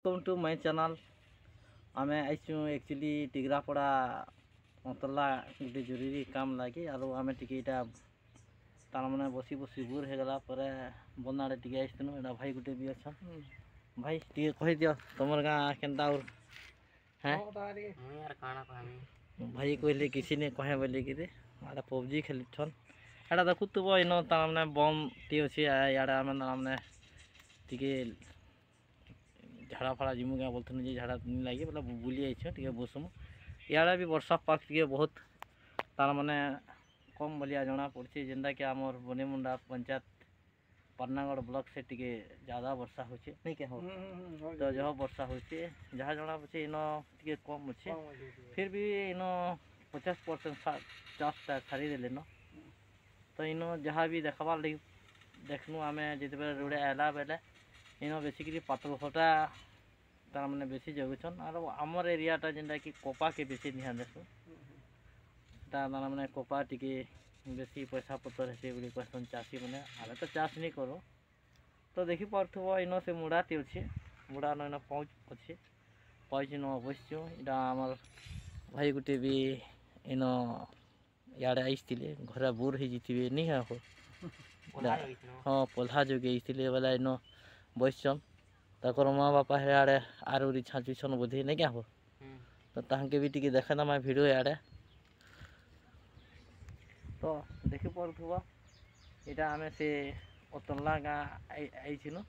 Welcome to my channel. आम आईचु actually टिग्रापड़ा मतला गोटे जरूरी काम लगे आम टीटा तार मैंने बसी बसी बोर होगला बन आड़े टे आसनु एटा भाई गोटे भी अच्छा भाई टे कही दियो तुम गाँ केन्ता और हैं भाई कहले किसी ने कहे बोले कि आड़ा पबजी खेलुन एटा देखुव इन तार मैंने बम टी अच्छे इे आम टे झाड़ा फाड़ा जिमु क्या बोलते जे झाड़ा नहीं लगे बोला बुली आई बसमु इे भी वर्षा पाक टे बहुत तार मैंने कम बलिया जना पड़ी जेनटा कि आमर बनीमुंडा पंचायत पारनागढ़ ब्लॉक से टे ज़्यादा वर्षा होचे नहीं क्या हो तो जहाँ वर्षा होचे जहाँ जना पचे इन टे कम अच्छे फिर भी इन 50% चाष छाड़ी देले न तो इन जहाँ भी देखबार लगे देखनु आम जिते रोड़े आला बेले इन बेसिकली पातल घटा तार मैंने बेसी जगुछन और आमर एरियाटा जेनटा कि कोपा के बेसी ध्यान देसु तार मैंने कोपा टी बेसी पैसा पतर है बोली कहसन चाषी मैंने आम तो चाष नहीं करूँ तो देखी पार्थव इन से मुड़ा टी अच्छे मुड़ा न पाँच अच्छे पाँच इन बसचु इटा आमर भाई गोटे भी इन इे आईते घर बोर हो नहीं हो हाँ पल्हा जोगे आईते बोला इन बसचन तक माँ बापा आड़े आरुरी छाँचुछन बोधे नहीं क्या हो तो ताके भी टी देखेदमा भिडियो इे तो देखी पार्थव यहाँ आम से अतला गाँ आईनु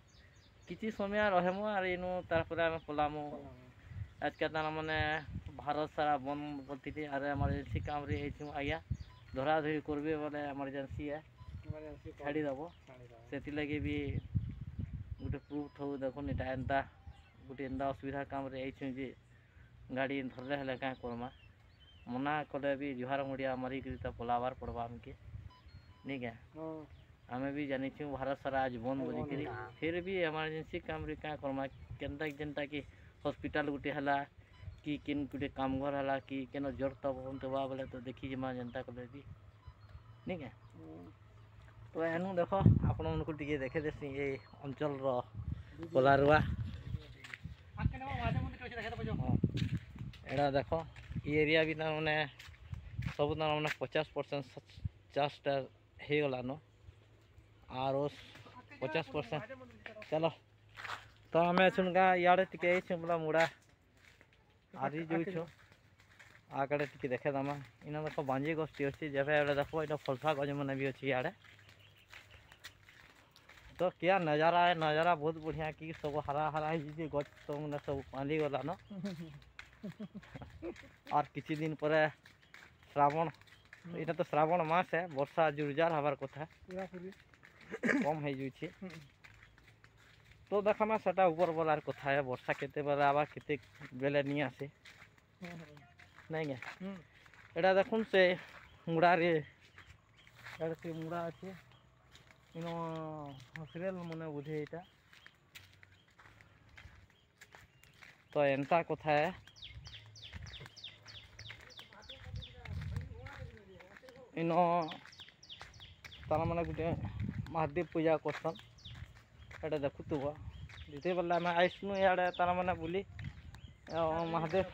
किसी समय रहमु और इनु तार आम पलामु आज के तार मैंने भारत सारा बंद करती और एमरजेंसी काम रे आज्ञा धरा धरी करबे बोले एमरजेंसी है छाड़ीदेव से लगे भी गोटे प्रूफ थो देखुन इटा एंता गोटे एंता असुविधा काम रे आईछु जे गाड़ी धरले हेले क्या करमा मना कले भी जुहार मुड़िया मारिक पलाबार पड़वा आमके नहीं क्या आम भी जानी भारत सारा आज बंद बोलिक फिर भी एमरजेंसी काम रे क्या करमा केनता जेनता कि हॉस्पिटल गोटे है कि किन गोटे काम घर है कि केन जर तब होता बोले तो देखी जमा जनता कले भी नहीं क्या तो एनु देख आपण उनको टे देखे देसी ये अंचल पलारुआ एड़ा देख ये एरिया भी मैंने सब मैंने 50% चाषटा हो गलान और 50% चलो तो आम सुन गा इे टे बोला मुड़ा आदि जो आगे टे देखेदमा इन देख बांजी गछटी अच्छी जब देख ये फलसा गज मैंने भी अच्छी इे तो क्या नज़ारा है नज़ारा बहुत बढ़िया कि सब हरा हरा गच तो मैंने सब पाली गला न और किसी दिन पर श्रावण यहाँ तो श्रावण मास है वर्षा जोरजार हबार कथा कम हो जाए तो देखा सेटा ऊपर बलार कथा है वर्षा केते बेले आबार केते बेले नहीं आसे नहीं क्या एटा देखुन से मुड़ा रे से मुड़ा अच्छे इन हॉस्पिटल मन बुझे यहाँ तो एंता कथा है इन तार मैंने गोटे महादेव पूजा करसन एटा देखुव जिते बेले आम आसनु इे तार मैंने बुली महादेव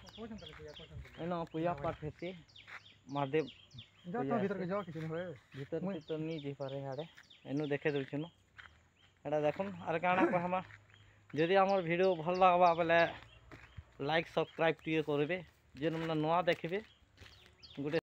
इन पूजा पाठ हेसी महादेव भीतर भीतर नहीं जी पारे इे एनु देखे दून एटा देखुन और क्या कहमा जदि आमर वीडियो भल लगवा बोले लाइक सब्सक्राइब टे करेंगे जेन मैंने नुआ देखिए गोटे